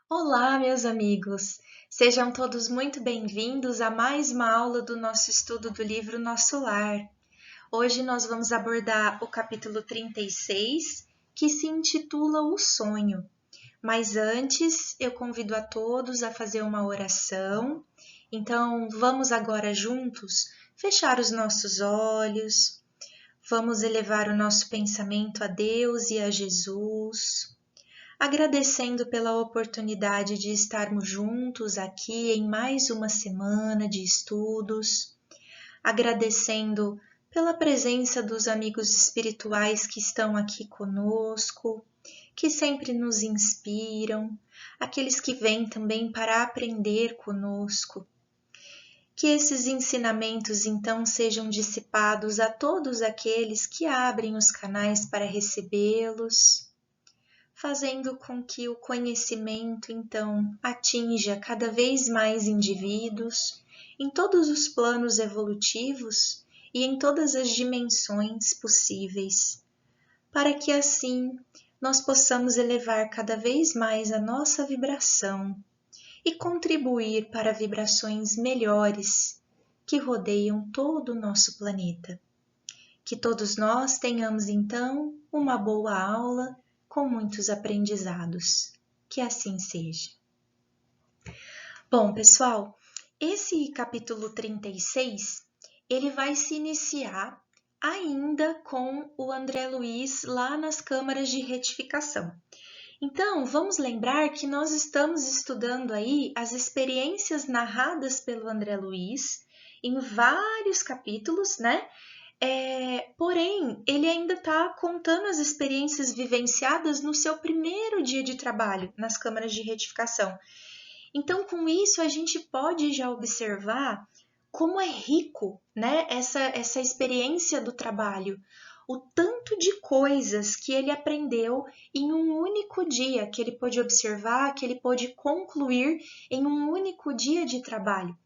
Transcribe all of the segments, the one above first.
Olá, meus amigos! Sejam todos muito bem-vindos a mais uma aula do nosso estudo do livro Nosso Lar. Hoje nós vamos abordar o capítulo 36, que se intitula O Sonho. Mas antes, eu convido a todos a fazer uma oração. Então, vamos agora juntos fechar os nossos olhos, vamos elevar o nosso pensamento a Deus e a Jesus, agradecendo pela oportunidade de estarmos juntos aqui em mais uma semana de estudos, agradecendo pela presença dos amigos espirituais que estão aqui conosco, que sempre nos inspiram, aqueles que vêm também para aprender conosco. Que esses ensinamentos então sejam dissipados a todos aqueles que abrem os canais para recebê-los, fazendo com que o conhecimento, então, atinja cada vez mais indivíduos em todos os planos evolutivos e em todas as dimensões possíveis, para que assim nós possamos elevar cada vez mais a nossa vibração e contribuir para vibrações melhores que rodeiam todo o nosso planeta. Que todos nós tenhamos, então, uma boa aula com muitos aprendizados. Que assim seja. Bom, pessoal, esse capítulo 36, ele vai se iniciar ainda com o André Luiz lá nas câmaras de retificação. Então, vamos lembrar que nós estamos estudando aí as experiências narradas pelo André Luiz em vários capítulos, né? Porém, ele ainda está contando as experiências vivenciadas no seu primeiro dia de trabalho nas câmaras de retificação. Então, com isso, a gente pode já observar como é rico, né, essa experiência do trabalho, o tanto de coisas que ele aprendeu em um único dia, que ele pôde observar, que ele pôde concluir em um único dia de trabalho.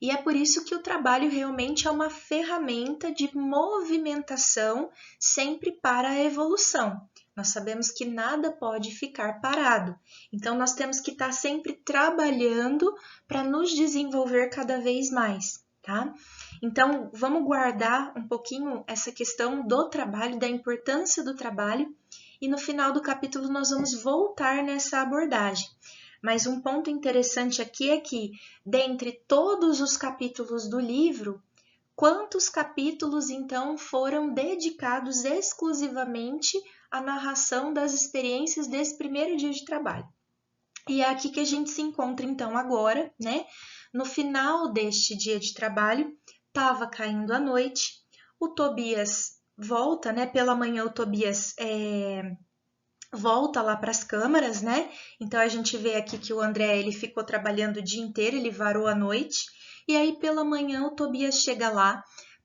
E é por isso que o trabalho realmente é uma ferramenta de movimentação sempre para a evolução. Nós sabemos que nada pode ficar parado. Então, nós temos que estar sempre trabalhando para nos desenvolver cada vez mais, tá? Então, vamos guardar um pouquinho essa questão do trabalho, da importância do trabalho, e no final do capítulo nós vamos voltar nessa abordagem. Mas um ponto interessante aqui é que, dentre todos os capítulos do livro, quantos capítulos então foram dedicados exclusivamente à narração das experiências desse primeiro dia de trabalho? E é aqui que a gente se encontra então agora, né? No final deste dia de trabalho, estava caindo a noite, o Tobias volta, né? Pela manhã o Tobias volta lá para as câmaras, né? Então a gente vê aqui que o André ele ficou trabalhando o dia inteiro, ele varou a noite, e aí pela manhã o Tobias chega lá,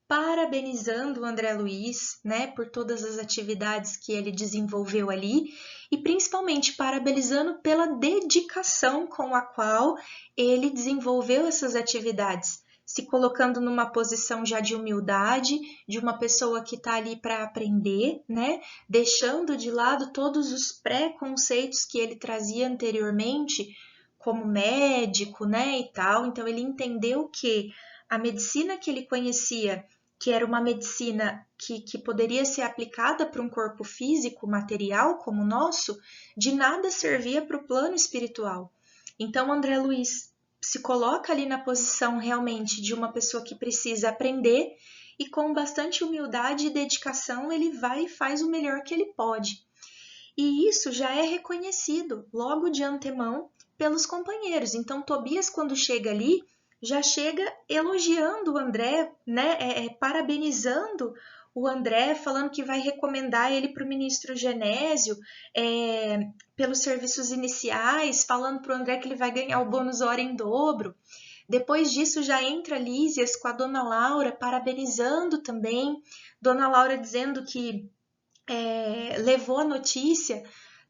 parabenizando o André Luiz, né, por todas as atividades que ele desenvolveu ali, e principalmente parabenizando pela dedicação com a qual ele desenvolveu essas atividades, se colocando numa posição já de humildade, de uma pessoa que está ali para aprender, né? Deixando de lado todos os preconceitos que ele trazia anteriormente, como médico, né? E tal. Então, ele entendeu que a medicina que ele conhecia, que era uma medicina que poderia ser aplicada para um corpo físico, material como o nosso, de nada servia para o plano espiritual. Então, André Luiz se coloca ali na posição realmente de uma pessoa que precisa aprender e com bastante humildade e dedicação ele vai e faz o melhor que ele pode. E isso já é reconhecido logo de antemão pelos companheiros. Então Tobias, quando chega ali, já chega elogiando o André, né? Parabenizando o André, falando que vai recomendar ele para o ministro Genésio pelos serviços iniciais, falando para o André que ele vai ganhar o bônus hora em dobro. Depois disso já entra Lísias com a Dona Laura, parabenizando também, Dona Laura dizendo que levou a notícia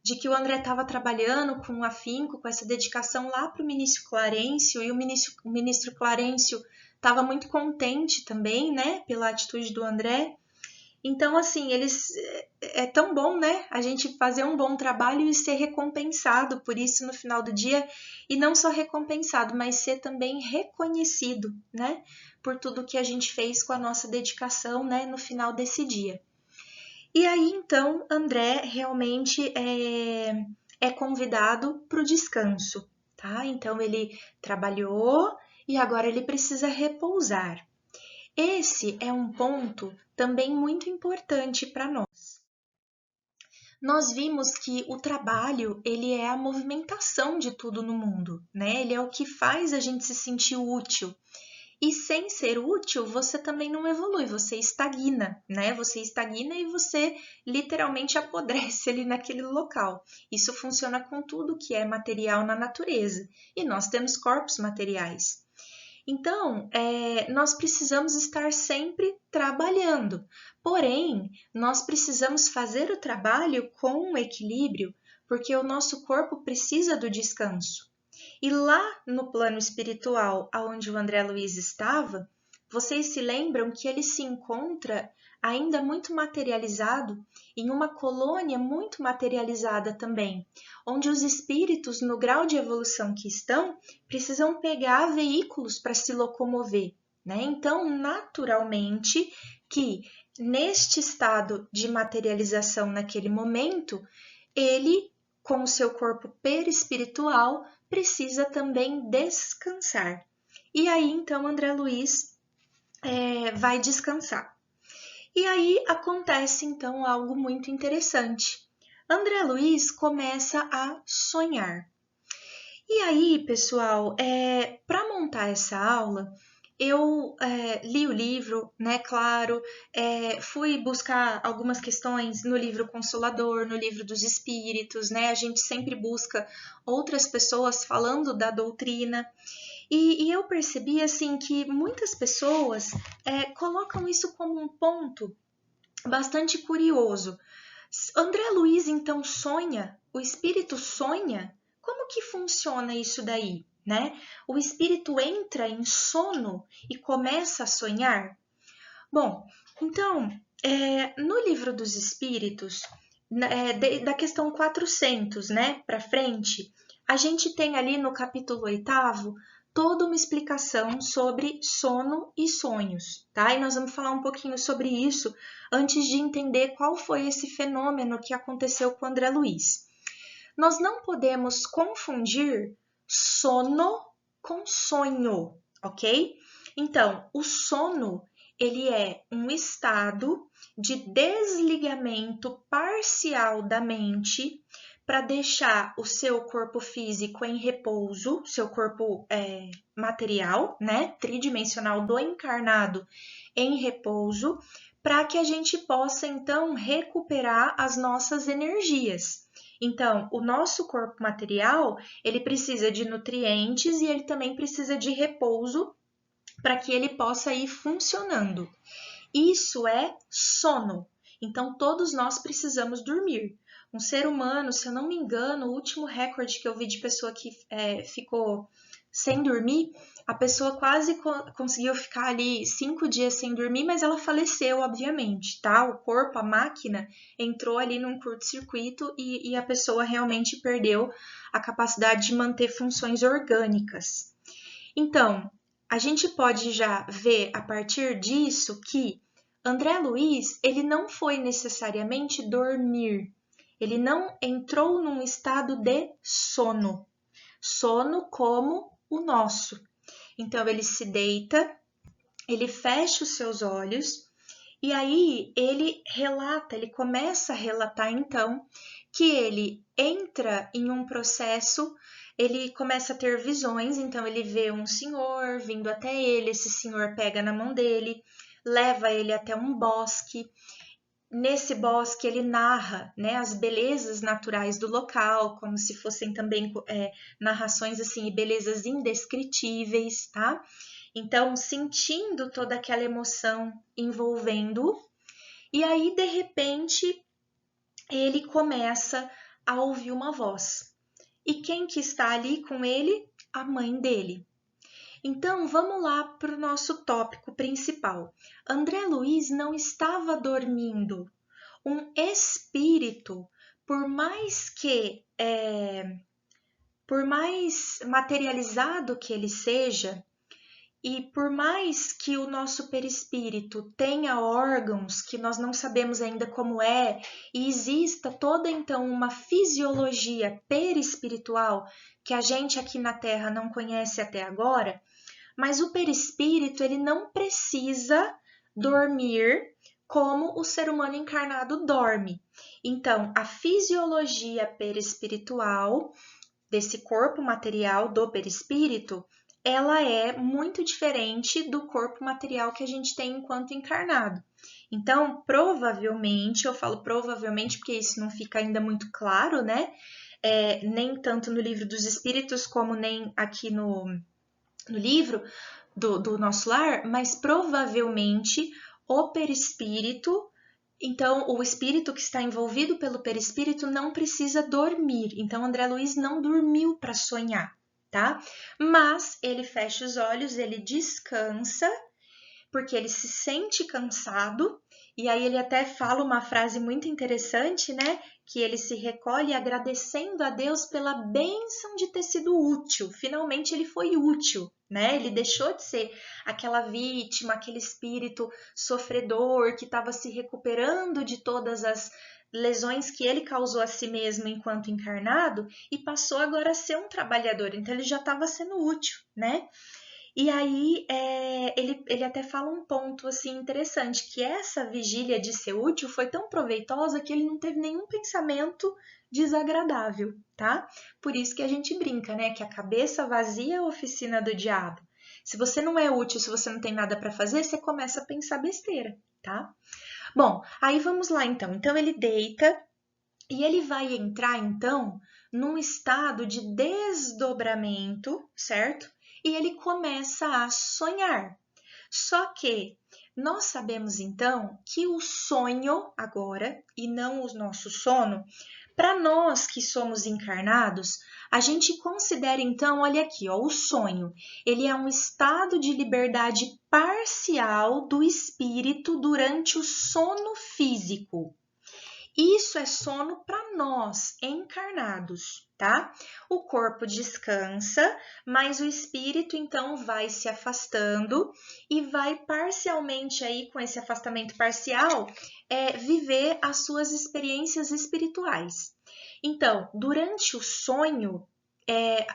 de que o André estava trabalhando com afinco, com essa dedicação lá para o ministro Clarencio, e o ministro Clarencio estava muito contente também, né, pela atitude do André. Então, assim, é tão bom, né? A gente fazer um bom trabalho e ser recompensado por isso no final do dia, e não só recompensado, mas ser também reconhecido, né? Por tudo que a gente fez com a nossa dedicação, né? No final desse dia. E aí, então, André realmente é convidado para o descanso, tá? Então, ele trabalhou e agora ele precisa repousar. Esse é um ponto também muito importante para nós. Nós vimos que o trabalho, ele é a movimentação de tudo no mundo, né? Ele é o que faz a gente se sentir útil. E sem ser útil, você também não evolui, você estagna, né? Você estagna e você literalmente apodrece ali naquele local. Isso funciona com tudo que é material na natureza. E nós temos corpos materiais. Então, nós precisamos estar sempre trabalhando. Porém, nós precisamos fazer o trabalho com um equilíbrio, porque o nosso corpo precisa do descanso. E lá no plano espiritual, aonde o André Luiz estava, vocês se lembram que ele se encontra ainda muito materializado em uma colônia muito materializada também, onde os espíritos, no grau de evolução que estão, precisam pegar veículos para se locomover, né? Então, naturalmente, que neste estado de materialização naquele momento, ele, com o seu corpo perispiritual, precisa também descansar. E aí, então, André Luiz vai descansar. E aí acontece, então, algo muito interessante. André Luiz começa a sonhar. E aí, pessoal, para montar essa aula, eu li o livro, né? Claro, fui buscar algumas questões no livro Consolador, no livro dos Espíritos, né? A gente sempre busca outras pessoas falando da doutrina. E eu percebi, assim, que muitas pessoas colocam isso como um ponto bastante curioso. André Luiz, então, sonha? O espírito sonha? Como que funciona isso daí, né? O espírito entra em sono e começa a sonhar? Bom, então, no livro dos espíritos, da questão 400, né, para frente, a gente tem ali no capítulo 8º toda uma explicação sobre sono e sonhos, tá? E nós vamos falar um pouquinho sobre isso antes de entender qual foi esse fenômeno que aconteceu com André Luiz. Nós não podemos confundir sono com sonho, ok? Então, o sono, ele é um estado de desligamento parcial da mente para deixar o seu corpo físico em repouso, seu corpo material, né, tridimensional do encarnado em repouso, para que a gente possa então recuperar as nossas energias. Então, o nosso corpo material, ele precisa de nutrientes e ele também precisa de repouso para que ele possa ir funcionando. Isso é sono. Então, todos nós precisamos dormir. Um ser humano, se eu não me engano, o último recorde que eu vi de pessoa que ficou sem dormir, a pessoa quase conseguiu ficar ali 5 dias sem dormir, mas ela faleceu, obviamente, tá? O corpo, a máquina, entrou ali num curto-circuito e a pessoa realmente perdeu a capacidade de manter funções orgânicas. Então, a gente pode já ver a partir disso que André Luiz, ele não foi necessariamente dormir, ele não entrou num estado de sono, sono como o nosso. Então, ele se deita, ele fecha os seus olhos e aí ele relata, ele começa a relatar então que ele entra em um processo, ele começa a ter visões, então ele vê um senhor vindo até ele, esse senhor pega na mão dele, leva ele até um bosque. Nesse bosque ele narra, né, as belezas naturais do local, como se fossem também narrações assim, belezas indescritíveis, tá? Então, sentindo toda aquela emoção envolvendo, e aí de repente ele começa a ouvir uma voz. E quem que está ali com ele? A mãe dele. Então, vamos lá para o nosso tópico principal. André Luiz não estava dormindo. Um espírito, por mais por mais materializado que ele seja, e por mais que o nosso perispírito tenha órgãos que nós não sabemos ainda como é, e exista toda então uma fisiologia perispiritual que a gente aqui na Terra não conhece até agora, mas o perispírito ele não precisa dormir como o ser humano encarnado dorme. Então, a fisiologia perispiritual desse corpo material do perispírito, ela é muito diferente do corpo material que a gente tem enquanto encarnado. Então, provavelmente, eu falo provavelmente porque isso não fica ainda muito claro, né? Nem tanto no livro dos espíritos como nem aqui no livro do nosso lar, mas provavelmente o perispírito, então o espírito que está envolvido pelo perispírito não precisa dormir. Então André Luiz não dormiu para sonhar, tá? Mas ele fecha os olhos, ele descansa, porque ele se sente cansado, e aí ele até fala uma frase muito interessante, né? Que ele se recolhe agradecendo a Deus pela bênção de ter sido útil. Finalmente ele foi útil, né? Ele deixou de ser aquela vítima, aquele espírito sofredor que estava se recuperando de todas as lesões que ele causou a si mesmo enquanto encarnado e passou agora a ser um trabalhador. Então ele já estava sendo útil, né? E aí ele até fala um ponto assim interessante, que essa vigília de ser útil foi tão proveitosa que ele não teve nenhum pensamento desagradável, tá? Por isso que a gente brinca, né? Que a cabeça vazia é a oficina do diabo. Se você não é útil, se você não tem nada para fazer, você começa a pensar besteira, tá? Bom, aí vamos lá então. Então ele deita e ele vai entrar então num estado de desdobramento, certo? E ele começa a sonhar. Só que nós sabemos então que o sonho agora, e não o nosso sono, para nós que somos encarnados, a gente considera então, olha aqui, ó, o sonho. Ele é um estado de liberdade parcial do espírito durante o sono físico. Isso é sono para nós, encarnados, tá? O corpo descansa, mas o espírito então vai se afastando e vai parcialmente aí, com esse afastamento parcial, viver as suas experiências espirituais. Então, durante o sonho,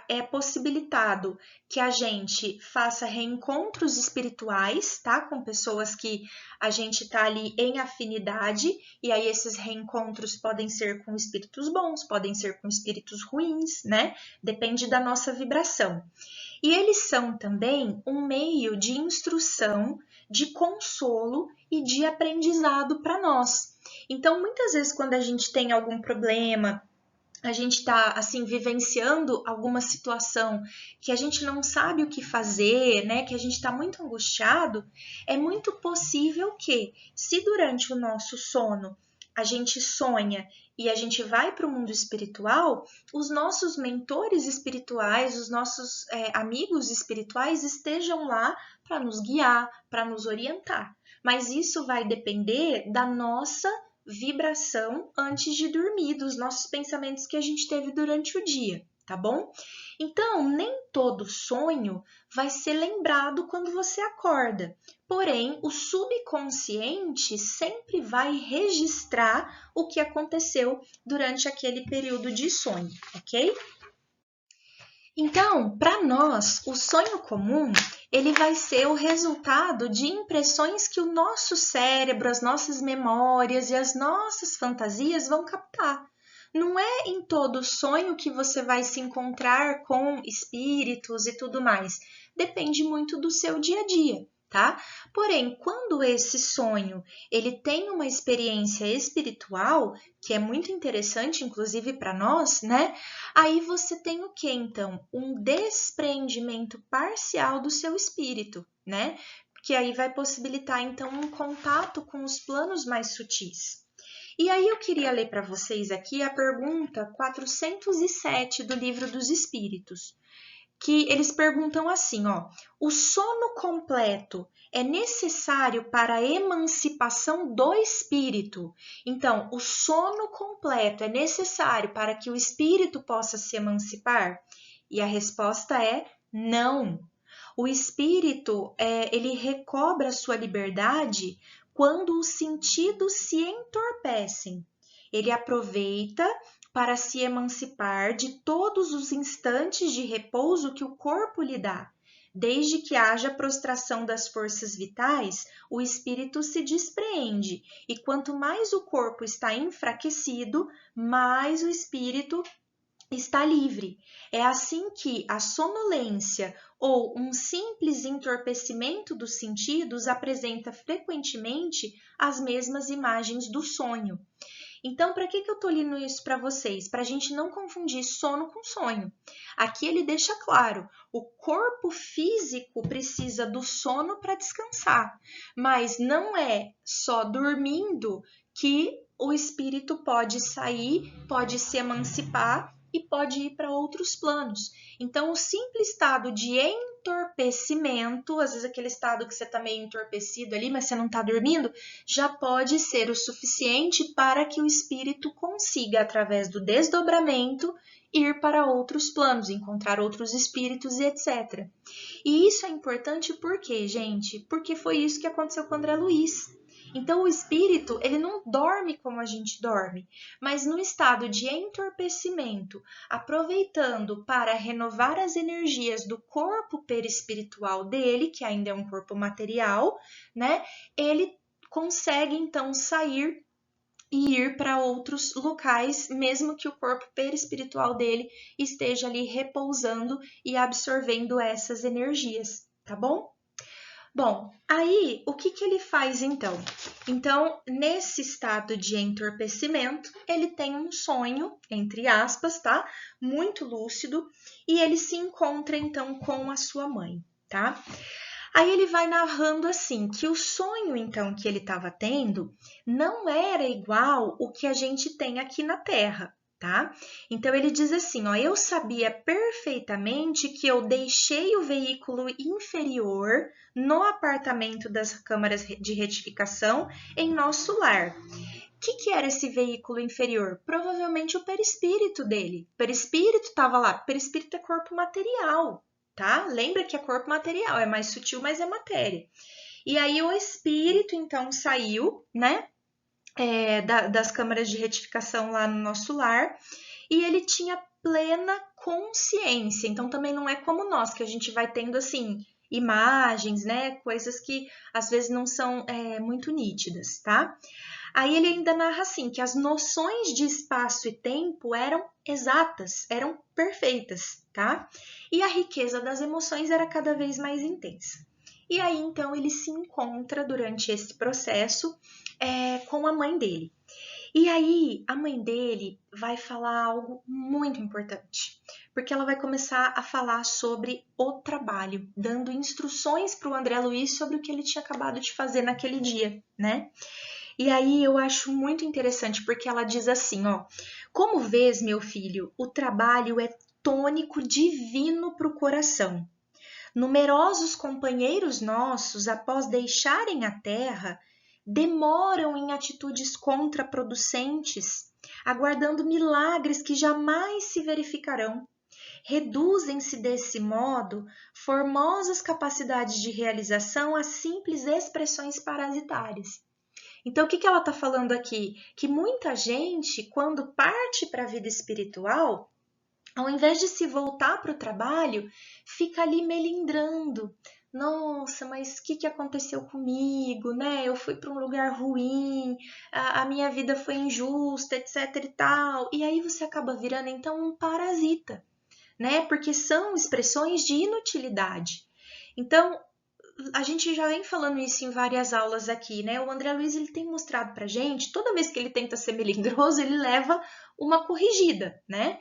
é possibilitado que a gente faça reencontros espirituais, tá? Com pessoas que a gente tá ali em afinidade, e aí esses reencontros podem ser com espíritos bons, podem ser com espíritos ruins, né? Depende da nossa vibração. E eles são também um meio de instrução, de consolo e de aprendizado para nós. Então, muitas vezes, quando a gente tem algum problema, a gente está assim vivenciando alguma situação que a gente não sabe o que fazer, né? Que a gente está muito angustiado, é muito possível que, se durante o nosso sono a gente sonha e a gente vai para o mundo espiritual, os nossos mentores espirituais, os nossos amigos espirituais estejam lá para nos guiar, para nos orientar. Mas isso vai depender da nossa vibração antes de dormir, dos nossos pensamentos que a gente teve durante o dia, tá bom? Então, nem todo sonho vai ser lembrado quando você acorda. Porém, o subconsciente sempre vai registrar o que aconteceu durante aquele período de sonho, ok? Então, para nós, o sonho comum, ele vai ser o resultado de impressões que o nosso cérebro, as nossas memórias e as nossas fantasias vão captar. Não é em todo sonho que você vai se encontrar com espíritos e tudo mais. Depende muito do seu dia a dia, tá? Porém, quando esse sonho ele tem uma experiência espiritual, que é muito interessante, inclusive para nós, né? Aí você tem o que então? Um desprendimento parcial do seu espírito, né? Que aí vai possibilitar então um contato com os planos mais sutis. E aí eu queria ler para vocês aqui a pergunta 407 do Livro dos Espíritos, que eles perguntam assim, ó, o sono completo é necessário para a emancipação do espírito? Então, o sono completo é necessário para que o espírito possa se emancipar? E a resposta é não. O espírito, ele recobra sua liberdade quando os sentidos se entorpecem. Ele aproveita para se emancipar de todos os instantes de repouso que o corpo lhe dá. Desde que haja prostração das forças vitais, o espírito se despreende, e quanto mais o corpo está enfraquecido, mais o espírito está livre. É assim que a sonolência ou um simples entorpecimento dos sentidos apresenta frequentemente as mesmas imagens do sonho. Então, para que eu estou lendo isso para vocês? Para a gente não confundir sono com sonho. Aqui ele deixa claro, o corpo físico precisa do sono para descansar, mas não é só dormindo que o espírito pode sair, pode se emancipar e pode ir para outros planos. Então, o simples estado de entorpecimento, às vezes aquele estado que você está meio entorpecido ali, mas você não está dormindo, já pode ser o suficiente para que o espírito consiga, através do desdobramento, ir para outros planos, encontrar outros espíritos e etc. E isso é importante por quê, gente? Porque foi isso que aconteceu com o André Luiz. Então, o espírito, ele não dorme como a gente dorme, mas no estado de entorpecimento, aproveitando para renovar as energias do corpo perispiritual dele, que ainda é um corpo material, né? Ele consegue, então, sair e ir para outros locais, mesmo que o corpo perispiritual dele esteja ali repousando e absorvendo essas energias, tá bom? Bom, aí o que ele faz então? Então, nesse estado de entorpecimento, ele tem um sonho, entre aspas, tá? Muito lúcido, e ele se encontra então com a sua mãe, tá? Aí ele vai narrando assim, que o sonho então que ele estava tendo não era igual o que a gente tem aqui na Terra. Tá? Então ele diz assim, ó, eu sabia perfeitamente que eu deixei o veículo inferior no apartamento das câmaras de retificação em nosso lar. O que era esse veículo inferior? Provavelmente o perispírito dele. O perispírito estava lá. O perispírito é corpo material, tá? Lembra que é corpo material, é mais sutil, mas é matéria. E aí o espírito então saiu, né? Das câmaras de retificação lá no nosso lar, e ele tinha plena consciência. Então também não é como nós, que a gente vai tendo assim imagens, né, coisas que às vezes não são muito nítidas, tá? Aí ele ainda narra assim, que as noções de espaço e tempo eram exatas, eram perfeitas, tá? E a riqueza das emoções era cada vez mais intensa. E aí, então, ele se encontra durante esse processo com a mãe dele. E aí, a mãe dele vai falar algo muito importante, porque ela vai começar a falar sobre o trabalho, dando instruções para o André Luiz sobre o que ele tinha acabado de fazer naquele dia, né? E aí eu acho muito interessante, porque ela diz assim, ó, como vês, meu filho, o trabalho é tônico divino para o coração. Numerosos companheiros nossos, após deixarem a terra, demoram em atitudes contraproducentes, aguardando milagres que jamais se verificarão. Reduzem-se desse modo formosas capacidades de realização a simples expressões parasitárias. Então, o que ela está falando aqui? Que muita gente, quando parte para a vida espiritual, ao invés de se voltar para o trabalho, fica ali melindrando. Nossa, mas o que aconteceu comigo, né? Eu fui para um lugar ruim, a minha vida foi injusta, etc e tal. E aí você acaba virando, então, um parasita, né? Porque são expressões de inutilidade. Então, a gente já vem falando isso em várias aulas aqui, né? O André Luiz, ele tem mostrado pra gente, toda vez que ele tenta ser melindroso, ele leva uma corrigida, né?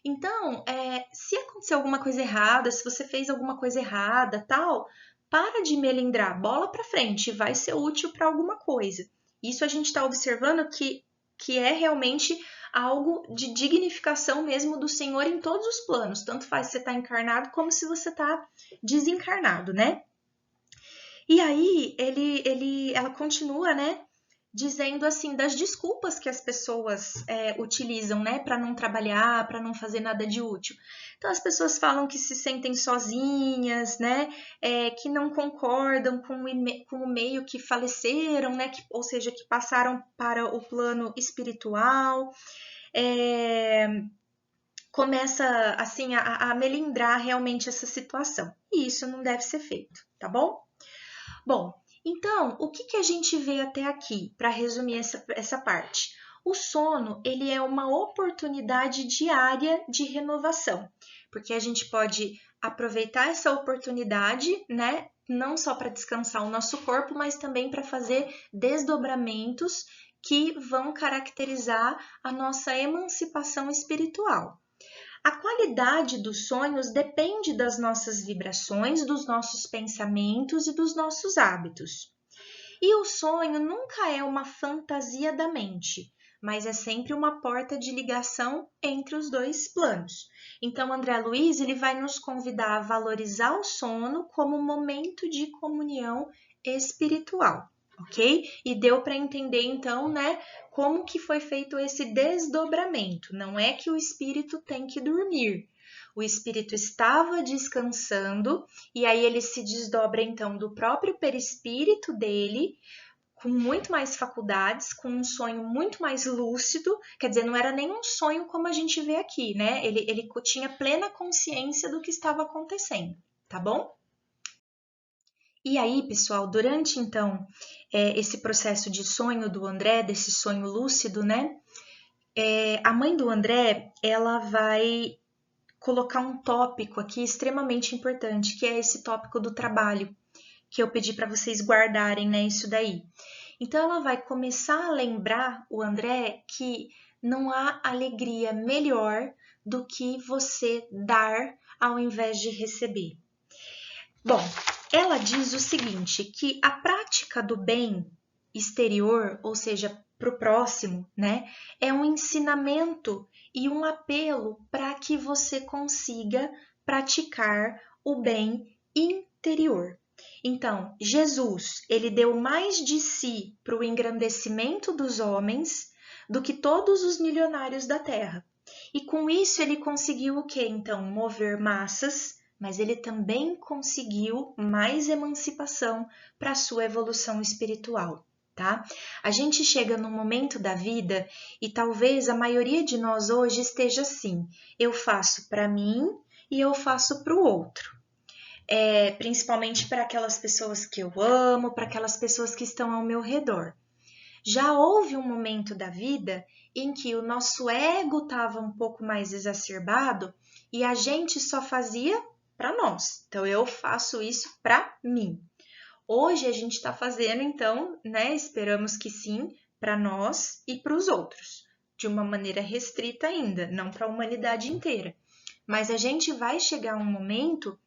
Então, se acontecer alguma coisa errada, se você fez alguma coisa errada, tal, para de melindrar, bola para frente, vai ser útil para alguma coisa. Isso a gente está observando que é realmente algo de dignificação mesmo do Senhor em todos os planos, tanto faz se você está encarnado como se você está desencarnado, né? E aí ela continua, né, dizendo assim das desculpas que as pessoas utilizam, né, para não trabalhar, para não fazer nada de útil. Então as pessoas falam que se sentem sozinhas, né, que não concordam com o meio que faleceram, né, ou seja, que passaram para o plano espiritual. Começa assim a melindrar realmente essa situação. E isso não deve ser feito, tá bom? Bom, então, o que a gente vê até aqui, para resumir essa parte? O sono, ele é uma oportunidade diária de renovação, porque a gente pode aproveitar essa oportunidade, né? Não só para descansar o nosso corpo, mas também para fazer desdobramentos que vão caracterizar a nossa emancipação espiritual. A qualidade dos sonhos depende das nossas vibrações, dos nossos pensamentos e dos nossos hábitos. E o sonho nunca é uma fantasia da mente, mas é sempre uma porta de ligação entre os dois planos. Então, André Luiz ele vai nos convidar a valorizar o sono como momento de comunhão espiritual. Ok? E deu para entender então, né, como que foi feito esse desdobramento. Não é que o espírito tem que dormir. O espírito estava descansando e aí ele se desdobra então do próprio perispírito dele, com muito mais faculdades, com um sonho muito mais lúcido, quer dizer, não era nem um sonho como a gente vê aqui, né? Ele tinha plena consciência do que estava acontecendo, tá bom? E aí, pessoal, durante então esse processo de sonho do André, desse sonho lúcido, né? A mãe do André, ela vai colocar um tópico aqui extremamente importante, que é esse tópico do trabalho, que eu pedi para vocês guardarem, né? Isso daí. Então, ela vai começar a lembrar o André que não há alegria melhor do que você dar ao invés de receber. Bom, ela diz o seguinte, que a prática do bem exterior, ou seja, para o próximo, né, é um ensinamento e um apelo para que você consiga praticar o bem interior. Então, Jesus, ele deu mais de si para o engrandecimento dos homens do que todos os milionários da terra. E com isso ele conseguiu o quê? Então, mover massas, mas ele também conseguiu mais emancipação para a sua evolução espiritual, tá? A gente chega num momento da vida e talvez a maioria de nós hoje esteja assim: eu faço para mim e eu faço para o outro. Principalmente para aquelas pessoas que eu amo, para aquelas pessoas que estão ao meu redor. Já houve um momento da vida em que o nosso ego estava um pouco mais exacerbado e a gente só fazia para nós. Então, eu faço isso para mim. Hoje a gente está fazendo, então, né? Esperamos que sim, para nós e para os outros, de uma maneira restrita ainda, não para a humanidade inteira. Mas a gente vai chegar a um momento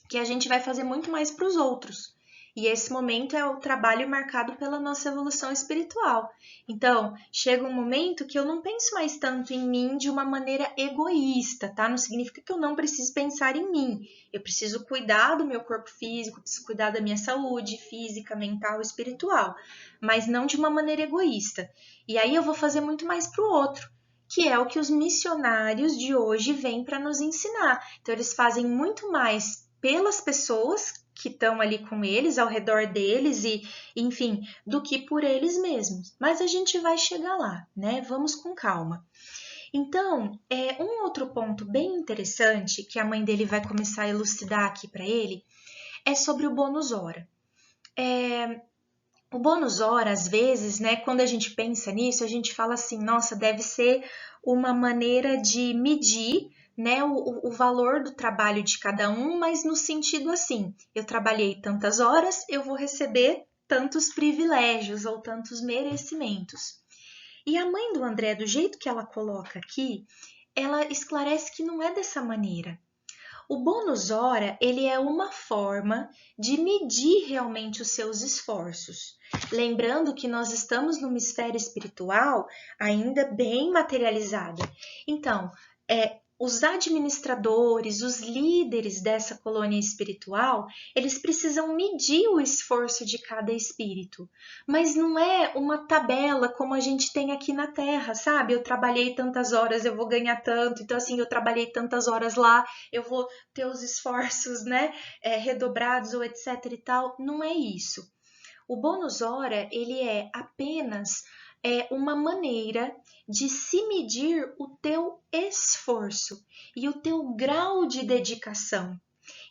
que a gente vai fazer muito mais para os outros. E esse momento é o trabalho marcado pela nossa evolução espiritual. Então, chega um momento que eu não penso mais tanto em mim de uma maneira egoísta, tá? Não significa que eu não preciso pensar em mim. Eu preciso cuidar do meu corpo físico, preciso cuidar da minha saúde física, mental, espiritual, mas não de uma maneira egoísta. E aí eu vou fazer muito mais para o outro, que é o que os missionários de hoje vêm para nos ensinar. Então, eles fazem muito mais pelas pessoas que estão ali com eles, ao redor deles e, enfim, do que por eles mesmos. Mas a gente vai chegar lá, né? Vamos com calma. Então, um outro ponto bem interessante que a mãe dele vai começar a elucidar aqui para ele é sobre o bônus hora. O bônus hora, às vezes, né, quando a gente pensa nisso, a gente fala assim, nossa, deve ser uma maneira de medir, né, o valor do trabalho de cada um, mas no sentido assim, eu trabalhei tantas horas, eu vou receber tantos privilégios ou tantos merecimentos. E a mãe do André, do jeito que ela coloca aqui, ela esclarece que não é dessa maneira. O bônus hora, ele é uma forma de medir realmente os seus esforços. Lembrando que nós estamos numa esfera espiritual ainda bem materializada. Então, os administradores, os líderes dessa colônia espiritual, eles precisam medir o esforço de cada espírito. Mas não é uma tabela como a gente tem aqui na Terra, sabe? Eu trabalhei tantas horas, eu vou ganhar tanto. Então, assim, eu trabalhei tantas horas lá, eu vou ter os esforços, né, redobrados ou etc e tal. Não é isso. O bônus hora, ele é apenas uma maneira de se medir o teu esforço e o teu grau de dedicação.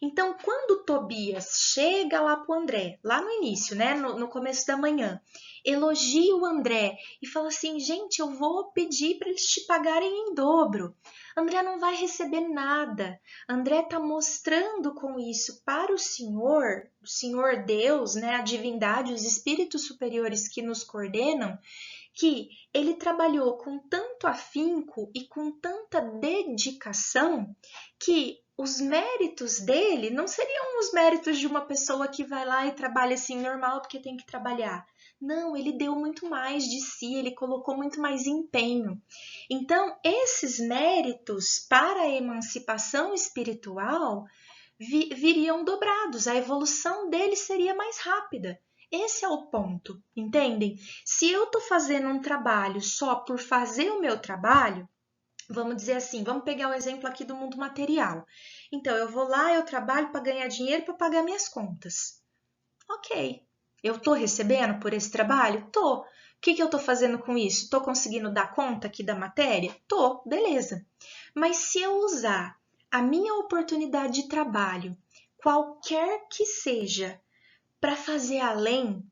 Então, quando Tobias chega lá para o André, lá no início, né, no começo da manhã, elogia o André e fala assim, gente, eu vou pedir para eles te pagarem em dobro. André não vai receber nada. André está mostrando com isso para o Senhor Deus, né, a divindade, os espíritos superiores que nos coordenam, que ele trabalhou com tanto afinco e com tanta dedicação que os méritos dele não seriam os méritos de uma pessoa que vai lá e trabalha assim normal porque tem que trabalhar. Não, ele deu muito mais de si, ele colocou muito mais empenho. Então, esses méritos para a emancipação espiritual viriam dobrados, a evolução dele seria mais rápida. Esse é o ponto, entendem? Se eu estou fazendo um trabalho só por fazer o meu trabalho, vamos dizer assim, vamos pegar o exemplo aqui do mundo material. Então, eu vou lá, eu trabalho para ganhar dinheiro para pagar minhas contas. Ok, eu estou recebendo por esse trabalho? Tô. O que eu estou fazendo com isso? Estou conseguindo dar conta aqui da matéria? Tô, beleza. Mas se eu usar a minha oportunidade de trabalho, qualquer que seja, para fazer além,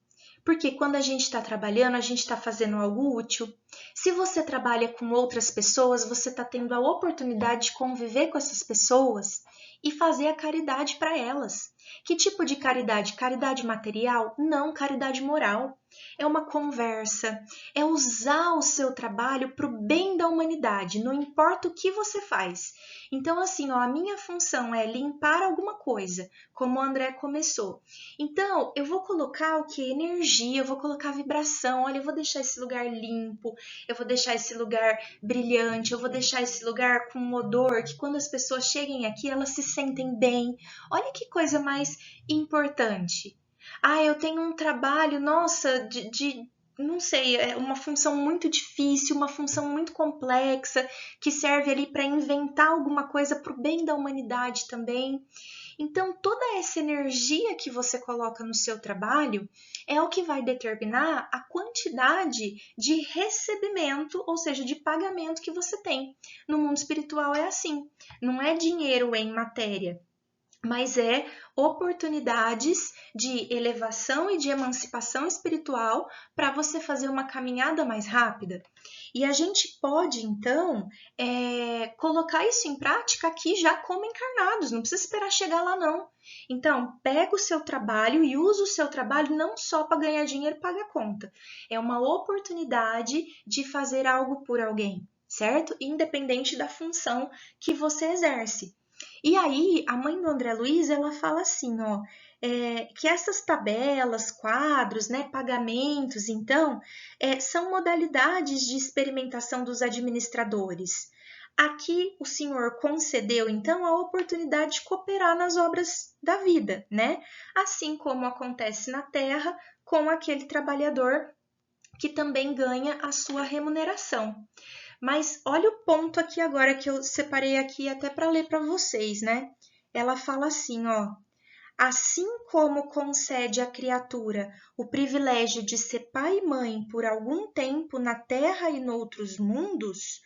porque quando a gente está trabalhando, a gente está fazendo algo útil. Se você trabalha com outras pessoas, você está tendo a oportunidade de conviver com essas pessoas e fazer a caridade para elas. Que tipo de caridade? Caridade material? Não, caridade moral. É uma conversa, é usar o seu trabalho para o bem da humanidade, não importa o que você faz. Então, assim, ó, a minha função é limpar alguma coisa, como o André começou. Então, eu vou colocar o que? Energia, eu vou colocar vibração. Olha, eu vou deixar esse lugar limpo, eu vou deixar esse lugar brilhante, eu vou deixar esse lugar com um odor que quando as pessoas cheguem aqui, elas se sentem bem. Olha que coisa mais importante. Ah, eu tenho um trabalho, nossa, não sei, é uma função muito difícil, uma função muito complexa, que serve ali para inventar alguma coisa para o bem da humanidade também. Então, toda essa energia que você coloca no seu trabalho é o que vai determinar a quantidade de recebimento, ou seja, de pagamento que você tem. No mundo espiritual é assim, não é dinheiro em matéria, mas é oportunidades de elevação e de emancipação espiritual para você fazer uma caminhada mais rápida. E a gente pode, então, colocar isso em prática aqui já como encarnados, não precisa esperar chegar lá, não. Então, pega o seu trabalho e usa o seu trabalho não só para ganhar dinheiro e pagar conta. É uma oportunidade de fazer algo por alguém, certo? Independente da função que você exerce. E aí, a mãe do André Luiz, ela fala assim, ó, que essas tabelas, quadros, né, pagamentos, então, são modalidades de experimentação dos administradores. Aqui o Senhor concedeu, então, a oportunidade de cooperar nas obras da vida, né? Assim como acontece na Terra com aquele trabalhador que também ganha a sua remuneração. Mas olha o ponto aqui agora que eu separei aqui até para ler para vocês, né? Ela fala assim, ó: assim como concede à criatura o privilégio de ser pai e mãe por algum tempo na Terra e noutros mundos,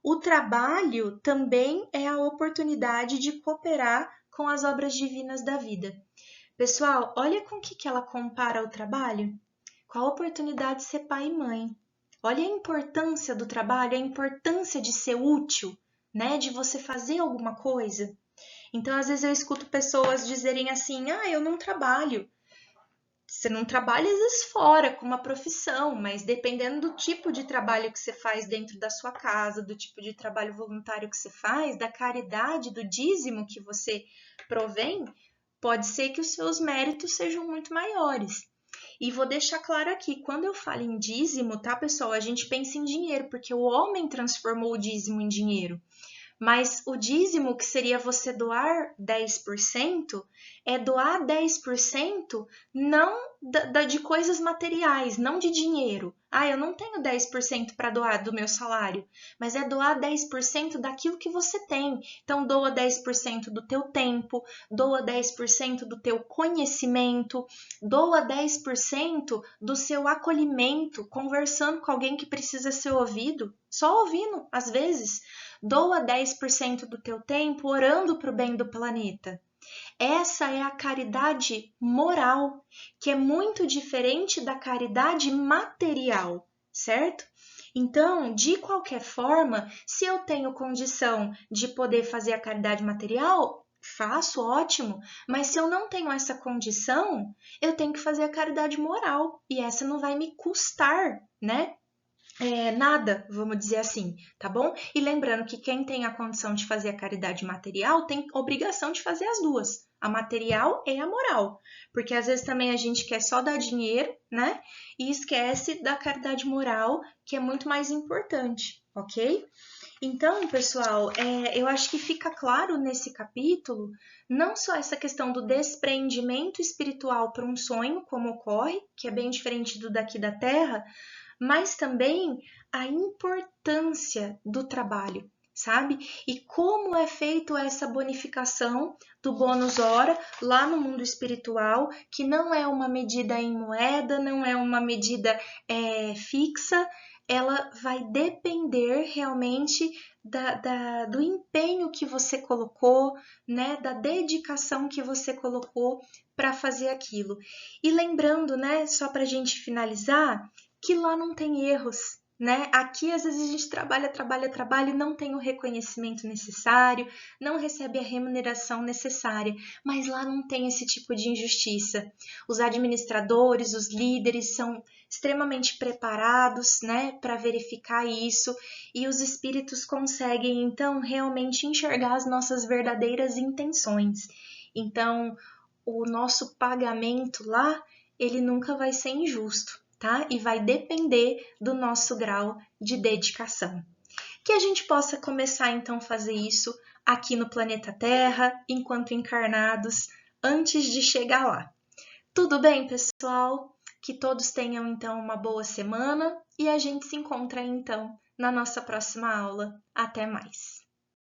o trabalho também é a oportunidade de cooperar com as obras divinas da vida. Pessoal, olha com o que ela compara o trabalho? Com a oportunidade de ser pai e mãe. Olha a importância do trabalho, a importância de ser útil, né? De você fazer alguma coisa. Então, às vezes eu escuto pessoas dizerem assim: "Ah, eu não trabalho". Você não trabalha às vezes fora com uma profissão, mas dependendo do tipo de trabalho que você faz dentro da sua casa, do tipo de trabalho voluntário que você faz, da caridade, do dízimo que você provém, pode ser que os seus méritos sejam muito maiores. E vou deixar claro aqui, quando eu falo em dízimo, tá, pessoal? A gente pensa em dinheiro, porque o homem transformou o dízimo em dinheiro. Mas o dízimo, que seria você doar 10%, é doar 10% não de coisas materiais, não de dinheiro. Ah, eu não tenho 10% para doar do meu salário, mas é doar 10% daquilo que você tem. Então, doa 10% do teu tempo, doa 10% do teu conhecimento, doa 10% do seu acolhimento, conversando com alguém que precisa ser ouvido, só ouvindo, às vezes. Doa 10% do teu tempo orando para o bem do planeta. Essa é a caridade moral, que é muito diferente da caridade material, certo? Então, de qualquer forma, se eu tenho condição de poder fazer a caridade material, faço, ótimo, mas se eu não tenho essa condição, eu tenho que fazer a caridade moral, e essa não vai me custar, né? Nada, vamos dizer assim, tá bom? E lembrando que quem tem a condição de fazer a caridade material tem obrigação de fazer as duas, a material e a moral, porque às vezes também a gente quer só dar dinheiro, né? E esquece da caridade moral, que é muito mais importante, ok? Então, pessoal, eu acho que fica claro nesse capítulo não só essa questão do despreendimento espiritual para um sonho, como ocorre, que é bem diferente do daqui da Terra, mas também a importância do trabalho, sabe? E como é feito essa bonificação do bônus hora lá no mundo espiritual, que não é uma medida em moeda, não é uma medida fixa, ela vai depender realmente do empenho que você colocou, né? Da dedicação que você colocou para fazer aquilo. E lembrando, né, só para a gente finalizar, que lá não tem erros, né? Aqui às vezes a gente trabalha e não tem o reconhecimento necessário, não recebe a remuneração necessária, mas lá não tem esse tipo de injustiça. Os administradores, os líderes são extremamente preparados, né, para verificar isso, e os espíritos conseguem então realmente enxergar as nossas verdadeiras intenções. Então, o nosso pagamento lá, ele nunca vai ser injusto, tá? E vai depender do nosso grau de dedicação. Que a gente possa começar então a fazer isso aqui no planeta Terra, enquanto encarnados, antes de chegar lá. Tudo bem, pessoal? Que todos tenham então uma boa semana e a gente se encontra então na nossa próxima aula. Até mais!